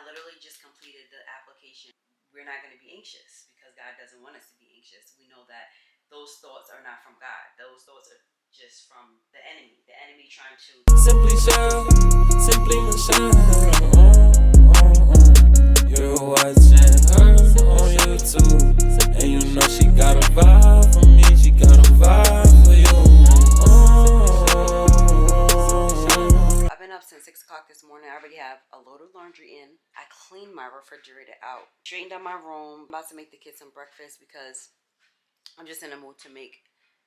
literally just completed the application. We're not going to be anxious because God doesn't want us to be anxious. We know that those thoughts are not from God. Those thoughts are just from the enemy. The enemy trying to simply Michelle. You're watching her on YouTube, and you know she got a vibe for me. She got a vibe for you. I've been up since 6 o'clock this morning. I already have a load of laundry in. I cleaned my refrigerator out, straightened out my room. I'm about to make the kids some breakfast because I'm just in the mood to make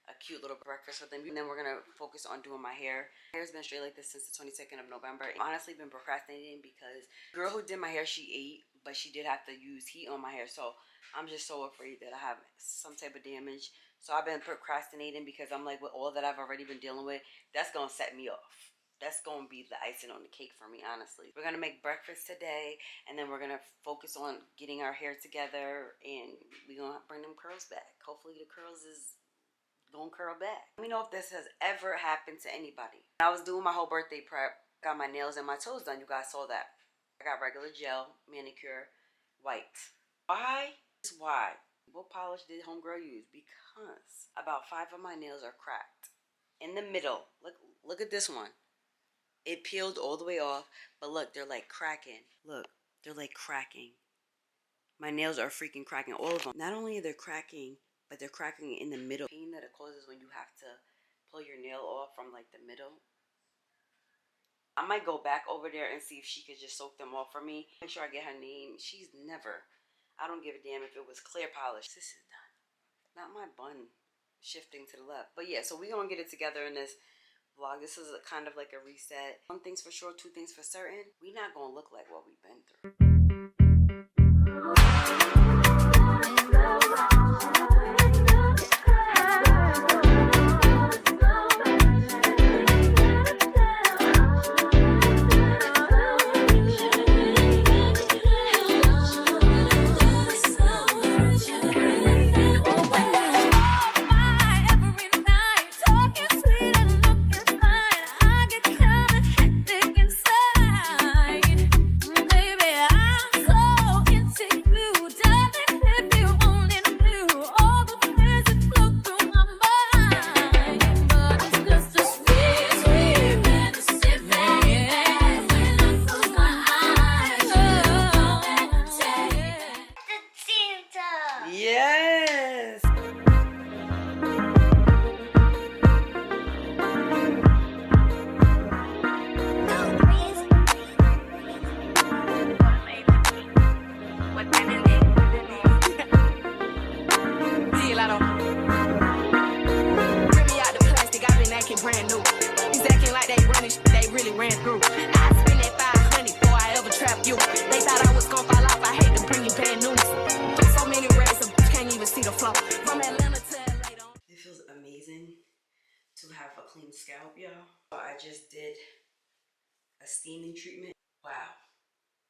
a cute little breakfast for them. And then we're gonna focus on doing my hair. My hair's been straight like this since the 22nd of November. I've honestly been procrastinating because the girl who did my hair, she ate, but she did have to use heat on my hair. So I'm just so afraid that I have some type of damage. So I've been procrastinating because I'm like, with all that I've already been dealing with, that's gonna set me off. That's gonna be the icing on the cake for me, honestly. We're gonna make breakfast today, and then we're gonna focus on getting our hair together, and we're gonna bring them curls back. Hopefully the curls is gonna curl back. Let me know if this has ever happened to anybody. I was doing my whole birthday prep, got my nails and my toes done. You guys saw that. I got regular gel, manicure, white. Why? Why? What polish did homegirl use? Because about 5 of my nails are cracked in the middle. Look at this one. It peeled all the way off, but look, they're like cracking. Look, they're like cracking. My nails are freaking cracking, all of them. Not only are they cracking, but they're cracking in the middle. The pain that it causes when you have to pull your nail off from like the middle. I might go back over there and see if she could just soak them off for me. Make sure I get her name. She's never. I don't give a damn if it was clear polish. This is done. Not my bun shifting to the left. But yeah, so we're going to get it together in this vlog. This is kind of like a reset. One thing's for sure, two things for certain. We're not going to look like what we've been through. Yes. Brand new. He's acting like they running, they really ran through. I spent that 500 before I ever trapped you. They thought I was gonna fall off. I hate to bring you bad news. So many rays, can't even see the flow. From Atlanta to LA. It feels amazing to have a clean scalp, y'all. I just did a steaming treatment. Wow,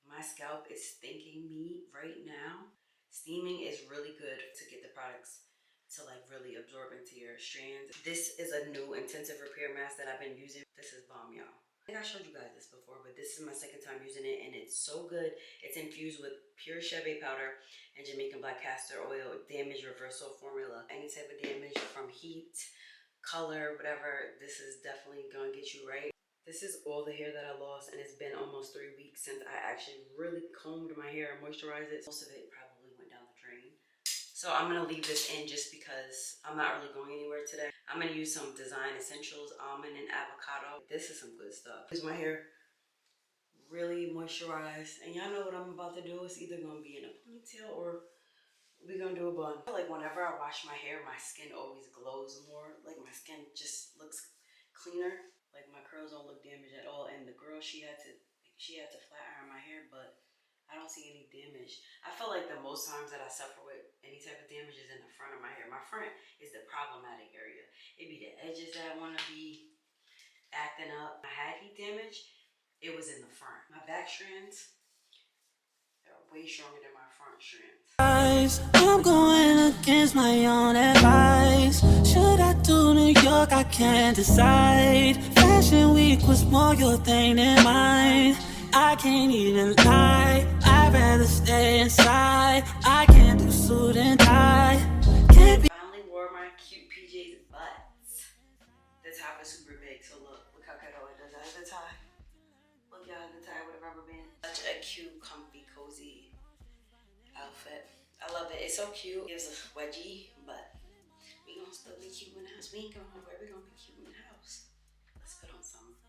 my scalp is thanking me right now. Steaming is really good to get the products to like really absorb into your strands. This is a new intensive repair mask that I've been using. This is bomb, y'all. I think I showed you guys this before, but this is my second time using it, and it's so good. It's infused with pure Cheve powder and Jamaican black castor oil, damage reversal formula. Any type of damage from heat, color, whatever, this is definitely gonna get you right. This is all the hair that I lost, and it's been almost 3 weeks since I actually really combed my hair and moisturized it. Most of it probably went down the drain. So I'm gonna leave this in just because I'm not really going anywhere today. I'm gonna use some Design Essentials, almond and avocado. This is some good stuff. Use my hair really moisturized, and y'all know what I'm about to do. It's either gonna be in a ponytail or we're gonna do a bun. I feel like whenever I wash my hair, my skin always glows more. Like my skin just looks cleaner. Like my curls don't look damaged at all. And the girl, she had to flat iron my hair, but I don't see any damage. I feel like the most times that I suffer with any type of damage is in the front of my hair. My front is the problematic area. It be the edges that want to be acting up. I had heat damage. It was in the front. My back strands, they're way stronger than my front strands. I'm going against my own advice. Should I do New York? I can't decide. Fashion Week was more your thing than mine. I can't even lie. a cute, comfy, cozy outfit. I love it. It's so cute. It gives a wedgie, but we gonna still be cute in the house. We ain't going nowhere. We gonna be cute in the house. Let's put on some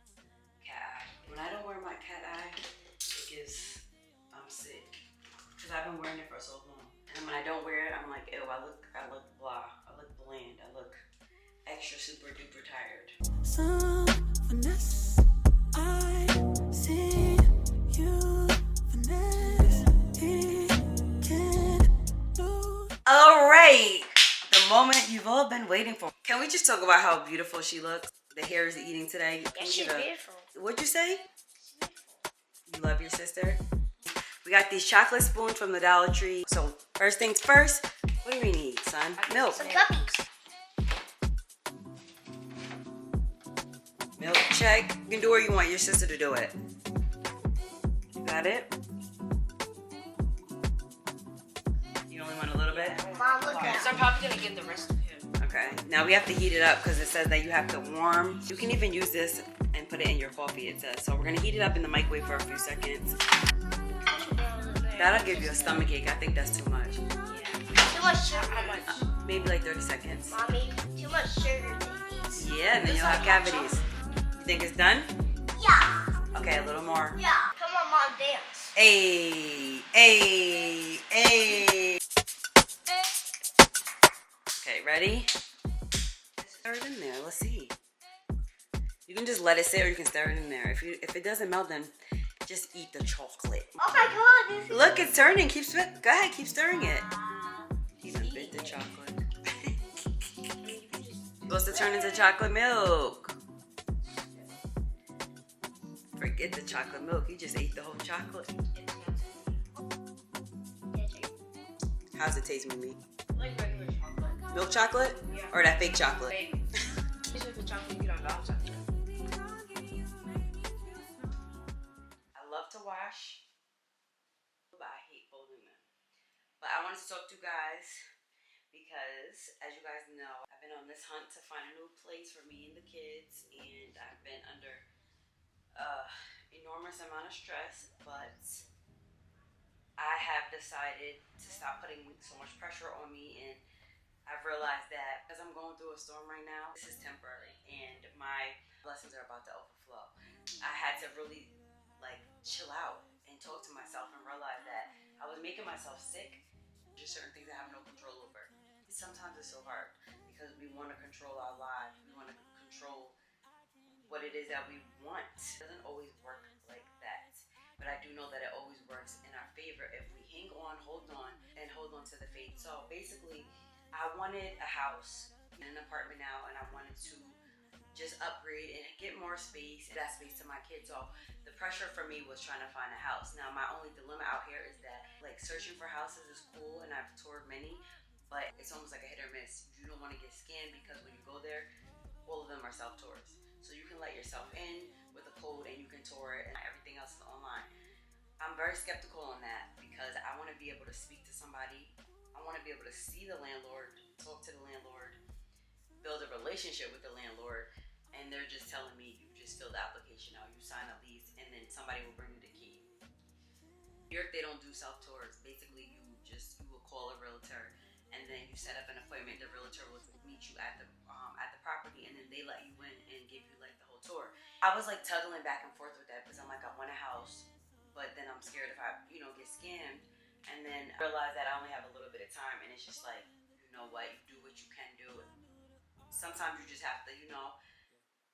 cat eye. When I don't wear my cat eye, it gives I'm sick because I've been wearing it for so long. And when I don't wear it, I'm like, ew, I look blah. I look bland. I look extra super duper tired. Some finesse, I see you finesse. It can lose. All right, the moment you've all been waiting for. Can we just talk about how beautiful she looks? The hair is eating today. Yeah, she's beautiful. What'd you say? You love your sister? We got these chocolate spoons from the Dollar Tree. So first things first, what do we need, son? Milk. Some guppies. Milk check. You can do it or you want your sister to do it. You got it? You only want a little bit? Mom, look at So I'm probably gonna get the rest of him. Okay. Now we have to heat it up because it says that you have to warm. You can even use this and put it in your coffee, it says. So we're gonna heat it up in the microwave for a few seconds. That'll give you a stomach ache. I think that's too much. too much sugar. How much? Maybe like 30 seconds. Mommy, too much sugar to eat. Yeah, and then you'll have cavities. You think it's done? Yeah. Okay, a little more. Yeah. Come on, Mom, dance. Hey, hey, hey. Okay, ready? Stir it in there. Let's see. You can just let it sit, or you can stir it in there. If it doesn't melt, then just eat the chocolate. Oh my God. This is Look, it's turning. Go ahead, keep stirring it. You done bit the chocolate. Supposed to turn into chocolate milk. Forget the chocolate milk. You just ate the whole chocolate. How's it taste, Mimi? Like regular chocolate. Milk chocolate? Yeah. Or that fake chocolate? Fake. It's like the chocolate you get on Dollar Tree. I love to wash, but I hate folding them. But I wanted to talk to you guys because, as you guys know, I've been on this hunt to find a new place for me and the kids, and I've been under enormous amount of stress, but I have decided to stop putting so much pressure on me, and I've realized that as I'm going through a storm right now, this is temporary, and my blessings are about to overflow. I had to really chill out and talk to myself and realize that I was making myself sick. Just certain things I have no control over. Sometimes it's so hard because we want to control our lives. We want to control what it is that we want. It doesn't always work like that. But I do know that it always works in our favor if we hang on, hold on to the faith. So basically, I wanted a house, an apartment now, and I wanted to just upgrade and get more space, that space to my kids. So the pressure for me was trying to find a house. Now my only dilemma out here is that searching for houses is cool, and I've toured many, but it's almost like a hit or miss. You don't want to get scammed because when you go there, all of them are self-tours. So you can let yourself in with a code and you can tour it, and everything else is online. I'm very skeptical on that because I want to be able to speak to somebody. I want to be able to see the landlord, talk to the landlord, build a relationship with the landlord, and they're just telling me you just fill the application out, you sign a lease, and then somebody will bring you the key. In New York, they don't do self-tours. Basically, you will call a realtor, and then you set up an appointment. The realtor will meet you at the property, and then they let you in and give you the whole tour. I was tugging back and forth with that because I'm I want a house, but then I'm scared if I get scammed, and then I realize that I only have a little bit of time, and it's just you know what, you do what you can do. Sometimes you just have to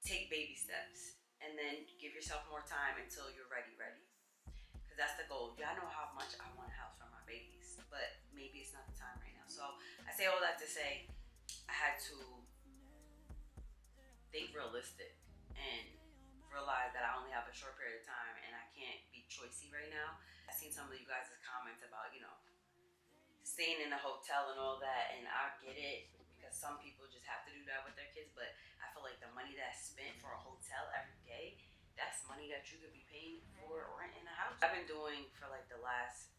take baby steps and then give yourself more time until you're ready. Because that's the goal. Y'all know how much I want a house for my babies, but maybe it's not the time right now. So I say all that to say I had to think realistic and realize that I only have a short period of time and I can't be choicey right now. I've seen some of you guys' comments about, staying in a hotel and all that, and I get it because some people just have to do that with their kids, but I feel like the money that's spent for a hotel every day, that's money that you could be paying for renting a house. I've been doing for the last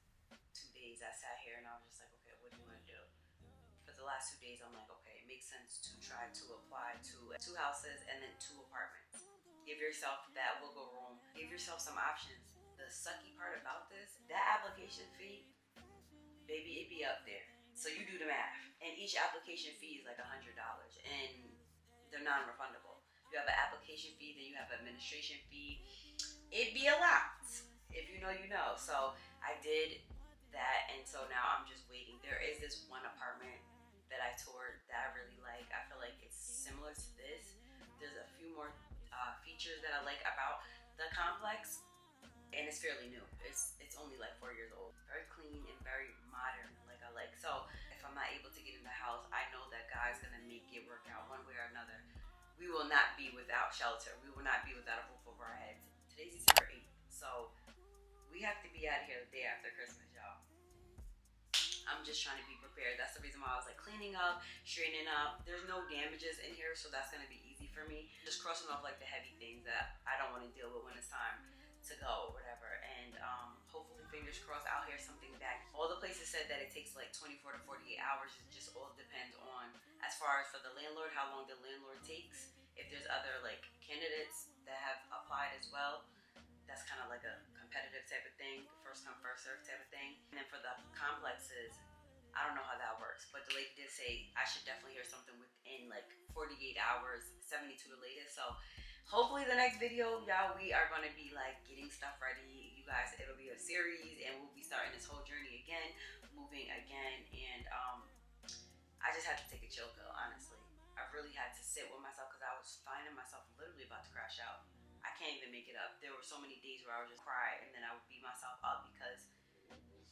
2 days, I sat here and I was just okay, what do you want to do? For the last 2 days, I'm okay, it makes sense to try to apply to 2 houses and then 2 apartments. Give yourself that wiggle room. Give yourself some options. The sucky part about this application fee, baby, it be up there. So you do the math. And each application fee is like $100, and they're non-refundable. You have an application fee, then you have an administration fee. It'd be a lot. If you know, you know. So I did that, and so now I'm just waiting. There is this one apartment that I toured that I really like. I feel like it's similar to this. There's a few more features that I like about the complex, and it's fairly new. It's only like 4 years old. Very clean and very modern, like I like. So if I'm not able to get in the house, I know that God's gonna make it work out one way or another. We will not be without shelter. We will not be without a roof over our heads. Today's December 8th, so we have to be out of here the day after Christmas, y'all. I'm just trying to be prepared. That's the reason why I was like cleaning up, straightening up. There's no damages in here, so that's gonna be easy for me. Just crossing off like the heavy things that I don't want to deal with when it's time to go or whatever. And hopefully, fingers crossed, I'll hear something back. All the places said that it takes like 24 to 48 hours. It just all depends on, as far as for the landlord, how long the landlord takes. If there's other like candidates that have applied as well, that's kind of like a competitive type of thing, first come first serve type of thing. And then for the complexes, I don't know how that works, but the lady did say I should definitely hear something within like 48 hours, 72 the latest. So hopefully the next video, y'all, we are going to be like getting stuff ready. You guys, it'll be a series, and we'll be starting this whole journey again, moving again. And I just had to take a chill pill, honestly. I really had to sit with myself because I was finding myself literally about to crash out. I can't even make it up. There were so many days where I would just cry, and then I would beat myself up because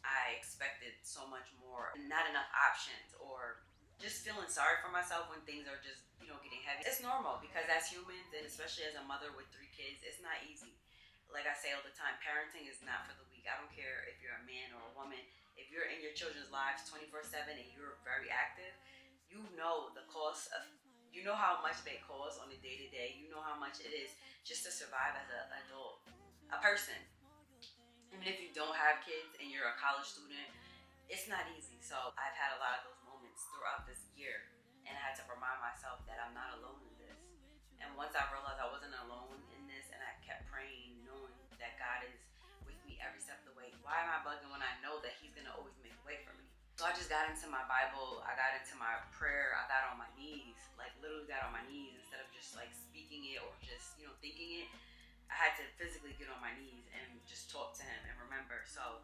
I expected so much more, not enough options, or just feeling sorry for myself when things are just, you know, getting heavy. It's normal because as humans, and especially as a mother with 3 kids, it's not easy. Like I say all the time, parenting is not for the weak. I don't care if you're a man or a woman. If you're in your children's lives 24/7 and you're very active, you know the cost of, you know how much they cost on a day-to-day. You know how much it is just to survive as an adult, a person. Even if you don't have kids and you're a college student, it's not easy. So I've had a lot of those moments throughout this year, and I had to remind myself that I'm not alone in this. And once I realized I wasn't alone in this, and I kept praying, knowing that God is with me every step of the way. Why am I bugging when I know that He's gonna always make a way for me? So I just got into my Bible, I got into my prayer, I got on my knees, like literally got on my knees instead of just like speaking it or just, you know, thinking it. I had to physically get on my knees and just talk to Him and remember. So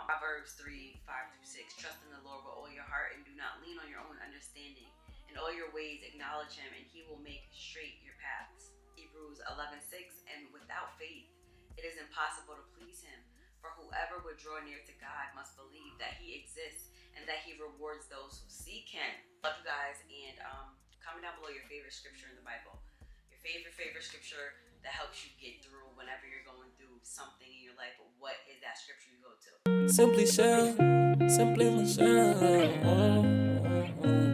Proverbs 3:5-6, trust in the Lord with all your heart and do not lean on your own understanding. In all your ways acknowledge Him and He will make straight your paths. Hebrews 11:6, and without faith it is impossible to please Him. For whoever would draw near to God must believe that He exists and that He rewards those who seek Him. Love you guys, and comment down below your favorite scripture in the Bible. Your favorite scripture that helps you get through whenever you're going through something in your life. What is that scripture you go to? Simply Michelle.